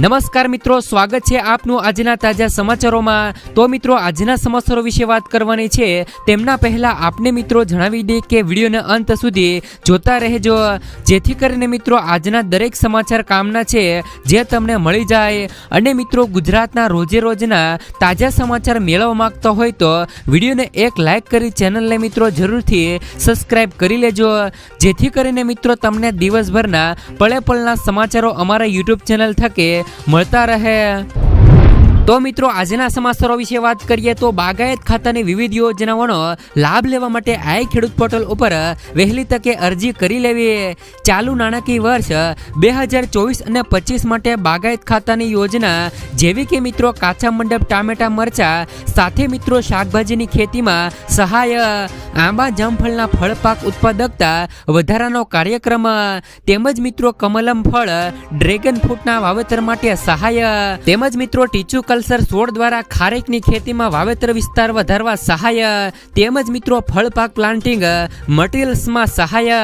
નમસ્કાર મિત્રો, સ્વાગત છે આપનું આજના તાજા સમાચારોમાં। તો મિત્રો, આજના સમાચારો વિશે વાત કરવાની છે તેમના પહેલા આપને મિત્રો જણાવી દે કે વિડીયોના અંત સુધી જોતા રહેજો, જેથી કરીને મિત્રો આજના દરેક સમાચાર કામના છે જે તમને મળી જાય। અને મિત્રો ગુજરાતના રોજે રોજના તાજા સમાચાર મેળવવા માંગતા હોય તો વિડીયોને એક લાઈક કરી ચેનલને મિત્રો જરૂરથી સબસ્ક્રાઇબ કરી લેજો, જેથી કરીને મિત્રો તમને દિવસભરના પળે પળના સમાચારો અમારા યુટ્યુબ ચેનલ થકે મળતા રહે। તો મિત્રો આજના સમાચારો વિશે વાત કરીએ તો બાગાયત ખાતાની વિવિધ યોજનાઓનો લાભ લેવા માટે આઈ ખેડૂત પોર્ટલ ઉપર વહેલી તકે અરજી કરી લેવી। ચાલુ નાણાકીય વર્ષ 2024 અને 25 માટે બાગાયત ખાતાની યોજના જેવી કે મિત્રો કાચા મંડપ ટામેટા મરચા સાથે મિત્રો શાકભાજીની ખેતીમાં સહાય, આંબા જામફળના ફળ પાક ઉત્પાદકતા વધારાનો કાર્યક્રમ તેમજ મિત્રો કમલમ ફળ ડ્રેગન ફ્રૂટના વાવેતર માટે સહાય તેમજ મિત્રો ટીચુ કલ્ચર છોડ દ્વારા ખારેકની ખેતીમાં વાવેતર વિસ્તાર વધારવા સહાય તેમજ મિત્રો ફળ પાક પ્લાન્ટિંગ મટીરિયલ્સમાં સહાય,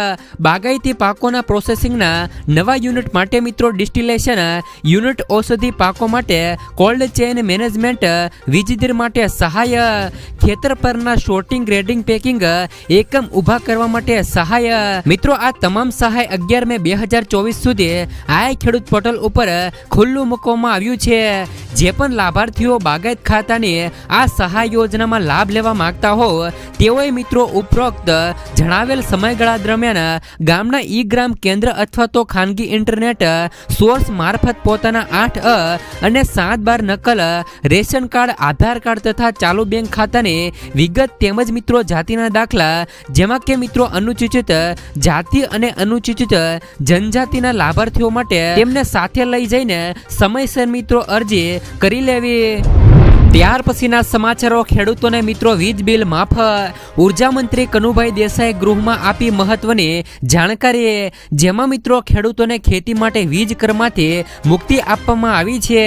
બાગાયતી પાકોના પ્રોસેસિંગના નવા યુનિટ માટે મિત્રો ડિસ્ટિલેશન યુનિટ, ઔષધિ પાકો માટે કોલ્ડ ચેઇન મેનેજમેન્ટ, વીજદર માટે સહાય, ખેતર પરના શોર્ટિંગ ગ્રેડિંગ પેકિંગ એકમ ઊભા કરવા માટે સહાય। મિત્રો આ તમામ સહાય 11 મે 2024 સુધી આ ખેડૂત પોર્ટલ ઉપર ખુલ્લું મૂકવામાં આવ્યું છે। જે પણ લાભાર્થીઓ બાગાયત ખાતાની આ સહાય યોજનામાં લાભ લેવા માંગતા હો તેઓએ મિત્રો ઉપરોક્ત જણાવેલ સમયગાળા દરમિયાન ગામના ઈ ગ્રામ કેન્દ્ર અથવા તો ખાનગી ઇન્ટરનેટ સોર્સ મારફત પોતાના 8 અને 7-12 નકલ રેશન કાર્ડ, આધાર કાર્ડ તથા ચાલુ બેંક ખાતાની વિગત તેમજ મિત્રો જાતિના દાખલા જેમાં કે મિત્રો અનુસૂચિત જાતિ અને અનુસૂચિત જનજાતિના લાભાર્થીઓ માટે તેમને સાથે લઈ જઈને સમયસર મિત્રો અરજી કરી લેવી। ત્યાર પછીના સમાચારો ખેડૂતોને મિત્રો વીજ બિલ માફ, ઉર્જા મંત્રી કનુભાઈ દેસાઈ ગૃહમાં આપી મહત્વની જાણકારી, જેમાં મિત્રો ખેડૂતોને ખેતી માટે વીજ કરમાંથી મુક્તિ આપવામાં આવી છે।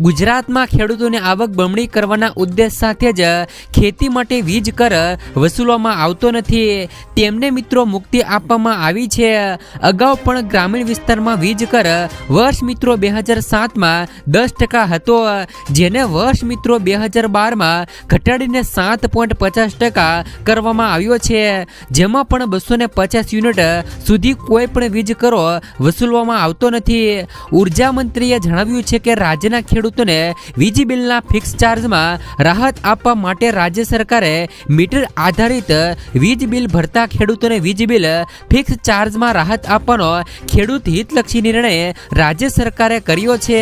ગુજરાતમાં ખેડૂતોની આવક બમણી કરવાના ઉદ્દેશ સાથે જ ખેતી માટે વીજ કર વસૂલવામાં આવતો નથી, તેમને મિત્રો મુક્તિ આપવામાં આવી છે। અગાઉ પણ ગ્રામીણ વિસ્તારમાં વીજ કર વર્ષ મિત્રો 2007માં 10% હતો, જેને વર્ષ મિત્રો 2012માં ઘટાડીને 7.50% કરવામાં આવ્યો છે, જેમાં પણ 250 યુનિટ સુધી કોઈ પણ વીજ કરો વસૂલવામાં આવતો નથી। ઉર્જા મંત્રીએ જણાવ્યું છે કે રાજ્યના ખેડૂતોને વીજ બિલના ફિક્સ ચાર્જમાં રાહત આપવા માટે રાજ્ય સરકારે મીટર આધારિત વીજ બિલ ભરતા ખેડૂતોને વીજ બિલ ફિક્સ ચાર્જમાં રાહત આપવાનો ખેડૂત હિતલક્ષી નિર્ણય રાજ્ય સરકારે કર્યો છે।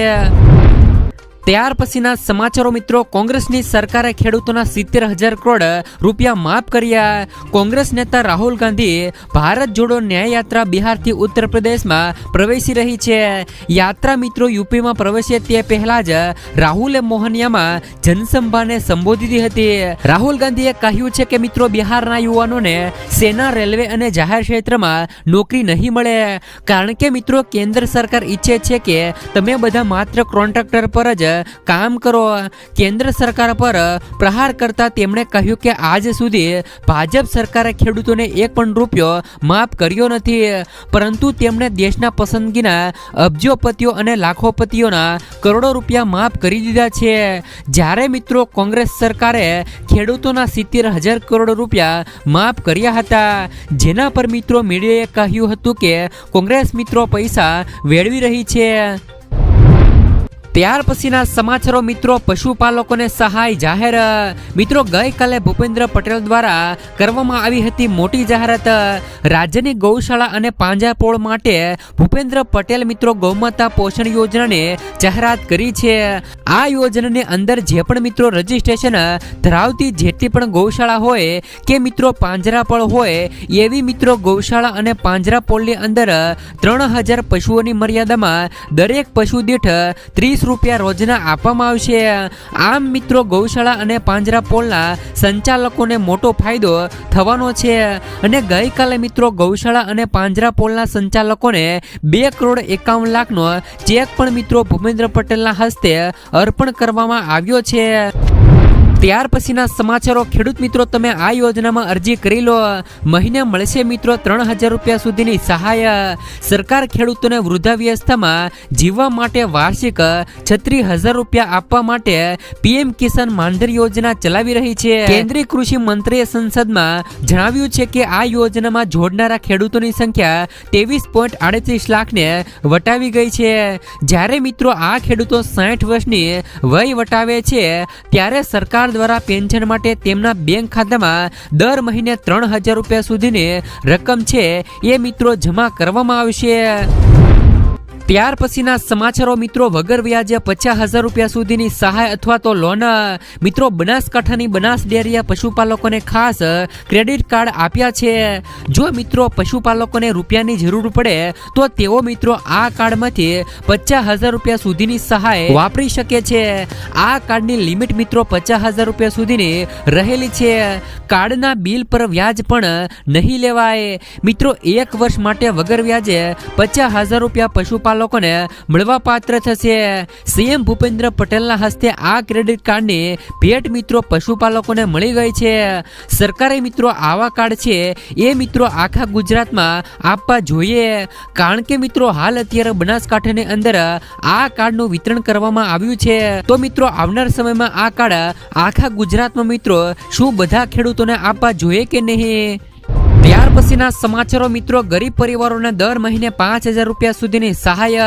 ત્યાર પછીના સમાચારો મિત્રો, કોંગ્રેસની સરકારે ખેડૂતોના 70,000 કરોડ રૂપિયા માફ કર્યા। કોંગ્રેસ નેતા રાહુલ ગાંધી ભારત જોડો ન્યાય યાત્રા બિહારથી ઉત્તર પ્રદેશમાં પ્રવેશી રહી છે। યાત્રા મિત્રો યુપીમાં પ્રવેશે તે પહેલા જ રાહુલે મોહનિયામાં જનસભાને સંબોધી હતી। રાહુલ ગાંધીએ કહ્યું છે કે મિત્રો બિહારના યુવાનોને સેના, રેલવે અને જાહેર ક્ષેત્રમાં નોકરી નહીં મળે, કારણ કે મિત્રો કેન્દ્ર સરકાર ઈચ્છે છે કે તમે બધા માત્ર કોન્ટ્રાક્ટર પર જ કામ કરો। કેન્દ્ર સરકાર પર પ્રહાર કરતા તેમણે કહ્યું કે આજ સુધી ભાજપ સરકારે ખેડૂતોને એક પણ રૂપિયો માફ કર્યો નથી, પરંતુ તેમણે દેશના પસંદગીના અબજોપતિઓ અને લાખોપતિઓના કરોડો રૂપિયા માફ કરી દીધા છે, જ્યારે મિત્રો કોંગ્રેસ સરકારે ખેડૂતોના 70,000 કરોડ રૂપિયા માફ કર્યા હતા, જેના પર મિત્રો મીડિયાએ કહ્યું હતું કે કોંગ્રેસ મિત્રો પૈસા વેડવી રહી છે। ત્યાર પછીના સમાચારો મિત્રો, પશુપાલકોને સહાય જાહેર। મિત્રો ગઈકાલે ભૂપેન્દ્ર પટેલ દ્વારા કરવામાં આવી હતી મોટી જાહેરાત। રાજ્યની ગૌશાળા અને પાંજરાપોળ માટે ભૂપેન્દ્ર પટેલ મિત્રો ગૌમાતા પોષણ યોજનાની જાહેરાત કરી છે। આ યોજનાની અંદર જે પણ મિત્રો રજીસ્ટ્રેશન ધરાવતી જેટલી પણ ગૌશાળા હોય કે મિત્રો પાંજરાપોળ હોય એવી મિત્રો ગૌશાળા અને પાંજરાપોળની અંદર 3,000 પશુઓની મર્યાદામાં દરેક પશુ દીઠ 30 રૂપિયા રોજના આપવામાં આવશે। આમ મિત્રો ગૌશાળા અને પાંજરાપોળના સંચાલકોને મોટો ફાયદો થવાનો છે અને ગઈકાલે મિત્રો ગૌશાળા અને પાંજરાપોળના સંચાલકોને 2,51,00,000નો ચેક પણ મિત્રો ભૂપેન્દ્ર પટેલના હસ્તે અર્પણ કરવામાં આવ્યો છે। ત્યાર પછીના સમાચારો ખેડૂત મિત્રો તમે આ યોજનામાં અરજી કરી લો, મહિને મળશે મિત્રો 3000 રૂપિયા સુધીની સહાય. સરકાર ખેડૂતોને વૃદ્ધાવસ્થામાં જીવવા માટે વાર્ષિક 36,000 રૂપિયા આપવા માટે પીએમ કિસાન માનધન યોજના ચલાવી રહી છે. કેન્દ્રીય કૃષિ મંત્રીએ સંસદમાં જણાવ્યું છે કે આ યોજનામાં જોડનારા ખેડૂતોની સંખ્યા 23.38 લાખને વટાવી ગઈ છે. જ્યારે મિત્રો આ ખેડૂતો 60 વર્ષની વય વટાવે છે ત્યારે સરકાર દ્વારા પેન્શન માટે તેમના બેંક ખાતામાં દર મહિને 3000 રૂપિયા સુધીની રકમ છે એ મિત્રો જમા કરવામાં આવશે. ત્યાર પછીના સમાચારો મિત્રો વગર વ્યાજે 50,000 રૂપિયા સુધીની સહાય અથવા તો લોન. મિત્રો બનાસકાંઠાની બનાસ ડેરીએ પશુપાલકોને ખાસ ક્રેડિટ કાર્ડ આપ્યા છે. જો મિત્રો પશુપાલકોને રૂપિયાની જરૂર પડે તો તેઓ મિત્રો આ કાર્ડમાંથી 50,000 રૂપિયા સુધીની સહાય વાપરી શકે છે. આ કાર્ડની લિમિટ મિત્રો 50,000 રૂપિયા સુધીની રહેલી છે. કાર્ડના બિલ પર વ્યાજ પણ નહીં લેવાય. મિત્રો 1 વર્ષ માટે વગર વ્યાજે 50,000 રૂપિયા પશુપાલકોને મળવા પાત્ર થશે. સીએમ ભૂપેન્દ્ર પટેલના હસ્તે આ ક્રેડિટ કાર્ડની ભેટ મિત્રો પશુપાલકોને મળી ગઈ છે. સરકારે મિત્રો આવા કાર્ડ છે એ મિત્રો આખા ગુજરાતમાં આપવા જોઈએ, કારણ કે મિત્રો હાલ અત્યારે બનાસકાંઠાની અંદર આ કાર્ડનું વિતરણ કરવામાં આવ્યું છે. તો મિત્રો આવનાર સમયમાં આ કાર્ડ આખા ગુજરાતમાં મિત્રો શું બધા ખેડૂતોને આપવા જોઈએ કે નહીં? ત્યાર પછીના સમાચારો મિત્રો ગરીબ પરિવારોને દર મહિને 5,000 રૂપિયા સુધીની સહાય.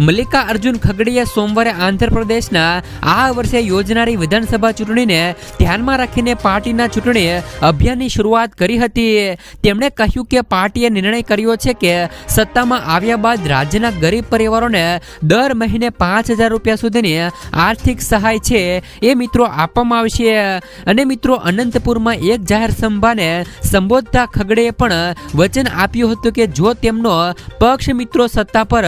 મલ્લિકા અર્જુન ખગડીએ સોમવારે આંધ્રપ્રદેશના આ વર્ષે યોજનારી વિધાનસભા ચૂંટણીને ધ્યાનમાં રાખીને પાર્ટીના ચૂંટણી અભિયાનની શરૂઆત કરી હતી. તેમણે કહ્યું કે પાર્ટીએ નિર્ણય કર્યો છે કે સત્તામાં આવ્યા બાદ રાજ્યના ગરીબ પરિવારોને દર મહિને 5,000 રૂપિયા સુધીની આર્થિક સહાય છે એ મિત્રો આપવામાં આવશે. અને મિત્રો અનંતપુરમાં એક જાહેર સભાને સંબોધતા ખગડે પણ વચન આપ્યું હતું કે જો તેમનો પક્ષ મિત્રો સત્તા પર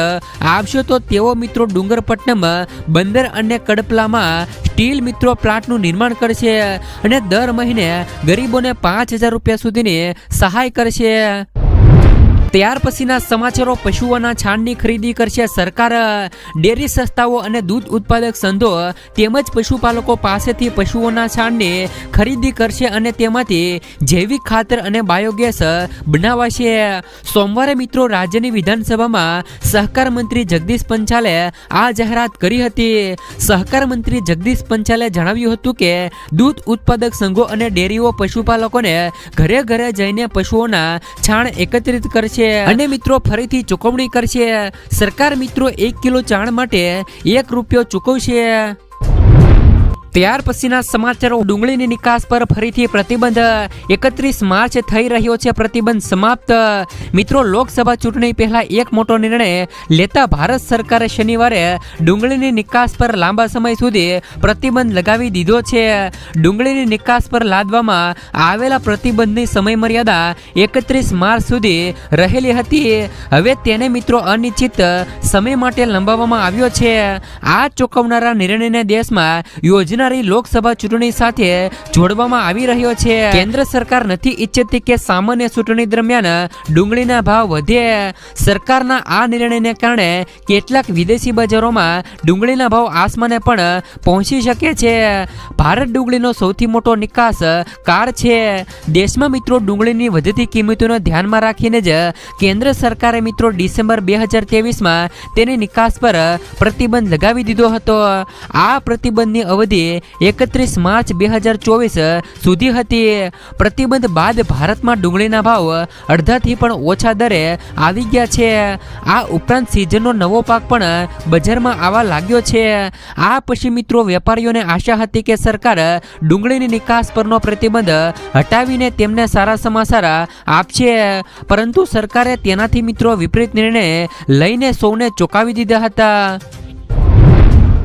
આવશે તો તેઓ મિત્રો ડુંગરપટ્ટનમ બંદર અને કડપલામાં સ્ટીલ મિત્રો પ્લાન્ટનું નિર્માણ કરશે અને દર મહિને ગરીબોને 5,000 રૂપિયા સુધીની સહાય કરશે. ત્યાર પછીના સમાચારો પશુઓના છાણની ખરીદી કરશે સરકાર. ડેરી સંસ્થાઓ અને દૂધ ઉત્પાદક સંઘો તેમજ પશુપાલકો પાસેથી પશુઓના છાણની ખરીદી કરશે અને તેમાંથી જૈવિક ખાતર અને બાયોગેસ બનાવાશે. સોમવારે મિત્રો રાજ્યની વિધાનસભામાં સહકાર મંત્રી જગદીશ પંચાલે આ જાહેરાત કરી હતી. સહકાર મંત્રી જગદીશ પંચાલે જણાવ્યું હતું કે દૂધ ઉત્પાદક સંઘો અને ડેરીઓ પશુપાલકોને ઘરે ઘરે જઈને પશુઓના છાણ એકત્રિત કરશે અને મિત્રો ફરીથી ચૂકવણી કરશે. સરકાર મિત્રો 1 કિલો છાણ માટે ₹1 ચૂકવશે. ત્યાર પછીના સમાચારો ડુંગળીની નિકાસ પર ફરીથી પ્રતિબંધ. 31 માર્ચ થઈ રહ્યો છે પ્રતિબંધ સમાપ્ત. મિત્રો લોકસભા ચૂંટણી પહેલા એક મોટો નિર્ણય લેતા ભારત સરકારે શનિવારે ડુંગળીની નિકાસ પર લાંબા સમય સુધી પ્રતિબંધ લગાવી દીધો છે. ડુંગળીની નિકાસ પર લાદવામાં આવેલા પ્રતિબંધની સમય મર્યાદા 31 માર્ચ સુધી રહેલી હતી. હવે તેને મિત્રો અનિશ્ચિત સમય માટે લંબાવવામાં આવ્યો છે. આ ચોંકાવનારા નિર્ણયને દેશમાં યોજના લોકસભા ચૂંટણી સાથે જોડવામાં આવી રહ્યો છે. કેન્દ્ર સરકાર નથી ઈચ્છતી કે સામાન્ય ચૂંટણી દરમિયાન ડુંગળીના ભાવ વધે. સરકારના આ નિર્ણયને કારણે કેટલાક વિદેશી બજારોમાં ડુંગળીના ભાવ આસમાને પણ પહોંચી શકે છે. ભારત ડુંગળીનો સૌથી મોટો નિકાસકાર છે. દેશમાં મિત્રો ડુંગળીની વધતી કિંમતોને ધ્યાનમાં રાખીને જ કેન્દ્ર સરકારે મિત્રો ડિસેમ્બર 2023માં તેની નિકાસ પર પ્રતિબંધ લગાવી દીધો હતો. આ પ્રતિબંધની અવધિ 31 માર્ચ 2024 સુધી હતી. પ્રતિબંધ બાદ ભારતમાં ડુંગળીના ભાવ અડધાથી પણ ઓછા દરે આવી ગયા છે. આ ઉપરાંત સિઝનનો નવો પાક પણ બજારમાં આવવા લાગ્યો છે. આ પછી મિત્રો વેપારીઓને આશા હતી કે સરકાર ડુંગળીની નિકાસ પરનો પ્રતિબંધ હટાવીને તેમને સારા સમાચાર આપશે, પરંતુ સરકારે તેનાથી મિત્રો વિપરીત નિર્ણય લઈને સૌને ચોંકાવી દીધા હતા.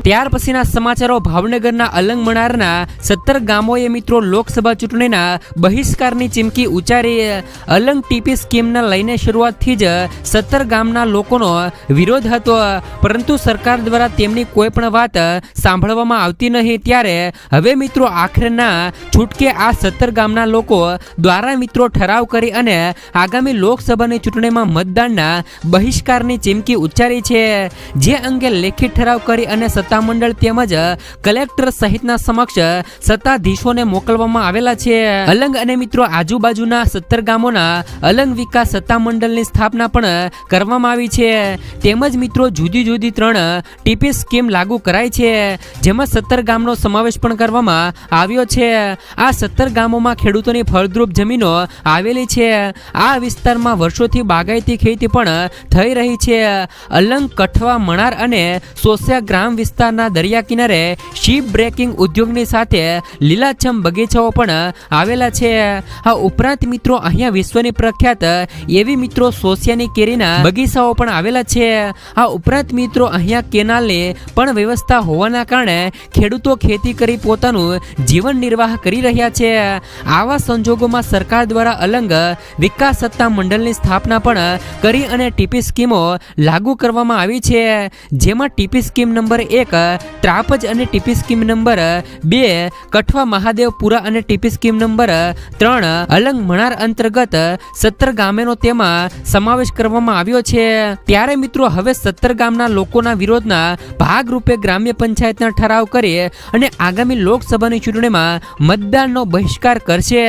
ત્યાર પછીના સમાચારો ભાવનગરના અલંગમણારના 17 ગામોએ મિત્રો લોકસભા ચૂંટણીના બહિષ્કારની ચીમકી ઉચ્ચારી. અલંગ ટીપી સ્કીમને લઈને શરૂઆતથી જ 17 ગામના લોકોનો વિરોધ હતો, પરંતુ સરકાર દ્વારા તેમની કોઈ પણ વાત સાંભળવામાં આવતી નહીં. ત્યારે હવે મિત્રો આખરેના છૂટકે આ 17 ગામના લોકો દ્વારા મિત્રો ઠરાવ કરી અને આગામી લોકસભાની ચૂંટણીમાં મતદાનના બહિષ્કારની ચીમકી ઉચ્ચારી છે. જે અંગે લેખિત ઠરાવ કરી અને સત્તા સત્તામંડળ તેમજ કલેક્ટર સહિતના સમક્ષ સત્તાધીશોને મોકલવામાં આવેલા છે. અલંગ અને મિત્રો આજુબાજુના 17 ગામોના અલંગ વિકાસ સત્તામંડળની સ્થાપના પણ કરવામાં આવી છે. તેમજ મિત્રો જુદી જુદી 3 ટીપી સ્કીમ લાગુ કરાઈ છે, જેમાં 17 ગામનો સમાવેશ પણ કરવામાં આવ્યો છે. આ 17 ગામોમાં ખેડૂતોની ફળદ્રુપ જમીનો આવેલી છે. આ વિસ્તારમાં વર્ષોથી બાગાયતી ખેતી પણ થઈ રહી છે. અલંગ, કઠવા, મણાર અને સોસિયા ગ્રામ વિસ્તારના દરિયા કિનારે શિપ બ્રેકિંગ ઉદ્યોગની સાથે લીલાછમ બગીચાઓ પણ આવેલા છે. આ ઉપરાંત મિત્રો અહીંયા વિશ્વની પ્રખ્યાત એવી મિત્રો સોસિયાની કેરીના બગીચાઓ પણ આવેલા છે. આ ઉપરાંત મિત્રો અહીંયા કેનાલની પણ વ્યવસ્થા હોવાના કારણે ખેડૂતો ખેતી કરી પોતાનું જીવન નિર્વાહ કરી રહ્યા છે. આવા સંજોગોમાં સરકાર દ્વારા અલંગ વિકાસ સત્તા મંડળની સ્થાપના પણ કરી અને ટીપી સ્કીમો લાગુ કરવામાં આવી છે, જેમાં ટીપી સ્કીમ નંબર 1 ત્રાપજ અને TP scheme number 2 Kathwa Mahadevpura અને TP scheme number 3 Alang Manar અંતર્ગત 17 ગામોનો તેમાં સમાવેશ કરવામાં આવ્યો છે. ત્યારે મિત્રો હવે 17 ગામના લોકોના વિરોધના ભાગરૂપે ગ્રામ્ય પંચાયતના ઠરાવ કરી અને આગામી લોકસભાની ચૂંટણીમાં મતદાનનો બહિષ્કાર કરશે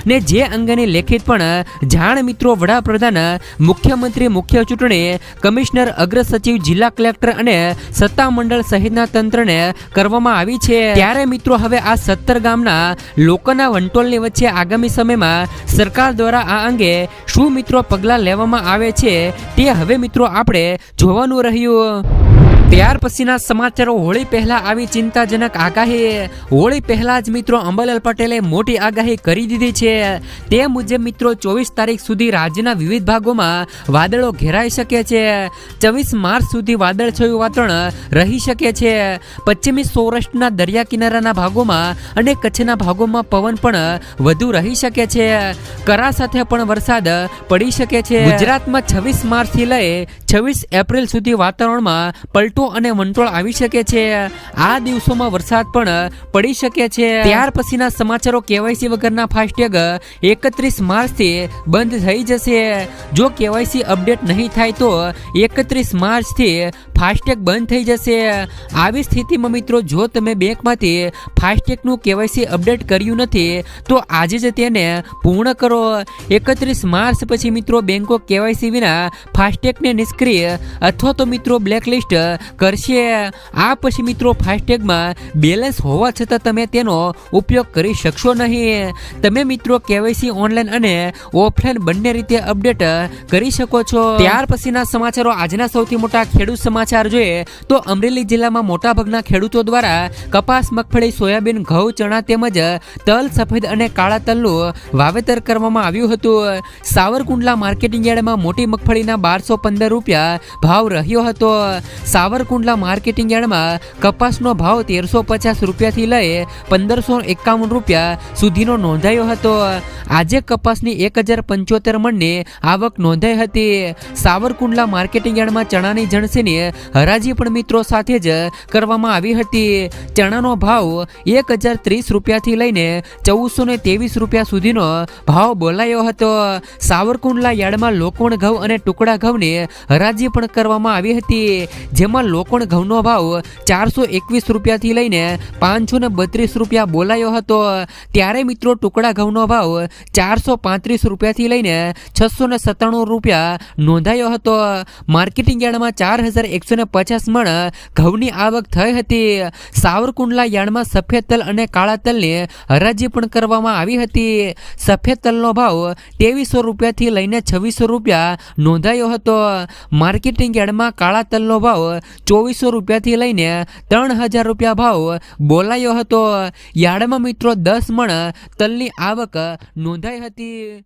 ને જે અંગેની લેખિત પણ જાણ મિત્રો વડાપ્રધાન, મુખ્યમંત્રી, મુખ્ય ચૂંટણી કમિશનર, અગ્ર સચિવ, જિલ્લા કલેક્ટર અને સત્તામંડળ સહિતના તંત્રને કરવામાં આવી છે. ત્યારે મિત્રો હવે આ 17 ગામના લોકોના વંટોળની વચ્ચે આગામી સમયમાં સરકાર દ્વારા આ અંગે શું મિત્રો પગલાં લેવામાં આવે છે તે હવે મિત્રો આપણે જોવાનું રહ્યું. ત્યાર પછીના સમાચારો. હોળી પહેલા આવી ચિંતાજનક આગાહી. હોળી પહેલા જ મિત્રો અંબાલાલ પટેલે મોટી આગાહી કરી દીધી છે. તે મુજબ મિત્રો 24 તારીખ સુધી રાજ્યના વિવિધ ભાગોમાં વાદળો ઘેરાઈ શકે છે. 24 માર્ચ સુધી વાદળછાયું વાતાવરણ રહી શકે છે. પશ્ચિમી સૌરાષ્ટ્રના દરિયા કિનારાના ભાગોમાં અને કચ્છના ભાગોમાં પવન પણ વધુ રહી શકે છે. કરા સાથે પણ વરસાદ પડી શકે છે. ગુજરાતમાં 26 માર્ચથી લઈ 26 એપ્રિલ સુધી વાતાવરણમાં પલટો અને વંટોળ આવી શકે છે. આ દિવસોમાં વરસાદ પણ પડી શકે છે. ત્યાર પછીના સમાચારો. કેવાયસી વગરના ફાસ્ટેગ 31 માર્ચથી બંધ થઈ જશે. જો કેવાયસી અપડેટ નહીં થાય તો 31 માર્ચથી ફાસ્ટેગ બંધ થઈ જશે. આવી સ્થિતિમાં મિત્રો જો તમે બેંકમાંથી ફાસ્ટેગનું કેવાયસી અપડેટ કર્યું નથી તો આજે જ તેને પૂર્ણ કરો. 31 માર્ચ પછી મિત્રો બેંકો કેવાયસી વિના ફાસ્ટેગને નિષ્ક્રિય અથવા તો મિત્રો બ્લેકલિસ્ટ કરશે. આ પછી મિત્રો ફાસ્ટેગમાં બેલેન્સ હોવા છતાં તમે તેનો ઉપયોગ કરી શકશો નહીં. તમે મિત્રો કેવાયસી ઓનલાઈન અને ઓફલાઈન બંને રીતે અપડેટ કરી શકો છો. ત્યાર પછીના સમાચારો. આજના સૌથી મોટા ખેડૂત સમાચાર જોઈએ તો અમરેલી જિલ્લામાં મોટાભાગના ખેડૂતો દ્વારા કપાસ, મગફળી, સોયાબીન, ઘઉં, ચણા તેમજ તલ, સફેદ અને કાળા તલનું વાવેતર કરવામાં આવ્યું હતું. સાવરકુંડલા માર્કેટિંગ યાર્ડમાં મોટી મગફળીના 1215 રૂપિયા ભાવ રહ્યો હતો. સાવરકુંડલા માર્કેટિંગ યાર્ડમાં કપાસનો ભાવ 1350 રૂપિયાથી લઈ 1551 રૂપિયા સુધીનો નોંધાયો હતો. આજે કપાસની 1075 મણની આવક નોંધાઈ હતી. સાવરકુંડલા માર્કેટિંગ યાર્ડમાં ચણાની જણસીની હરાજી પણ મિત્રો સાથે જ કરવામાં આવી હતી. ચણાનો ભાવ 1030 રૂપિયાથી લઈને 1423 રૂપિયા સુધીનો ભાવ બોલાયો હતો. સાવરકુંડલા યાર્ડમાં લોકોણ ઘઉં અને ટુકડા ઘઉંની હરાજી પણ કરવામાં આવી હતી, જેમાં લોકોણ ઘઉંનો ભાવ 421 રૂપિયાથી લઈને 532 રૂપિયા બોલાયો હતો. ત્યારે મિત્રો ટુકડા ઘઉંનો ભાવ 435 રૂપિયાથી લઈને 697 રૂપિયા નોંધાયો હતો. માર્કેટિંગ યાર્ડમાં 4150 મણ ઘઉંની આવક થઈ હતી. સાવરકુંડલા યાર્ડમાં સફેદ તલ અને કાળા તલની હરાજી પણ કરવામાં આવી હતી. સફેદ તલનો ભાવ 2300 રૂપિયાથી લઈને 2600 રૂપિયા નોંધાયો હતો. માર્કેટિંગ યાર્ડમાં કાળા તલનો ભાવ 2400 રૂપિયાથી લઈને 3000 રૂપિયા ભાવ બોલાયો હતો. યાર્ડમાં મિત્રો 10 મણ તલની આવક નોંધાઈ હતી.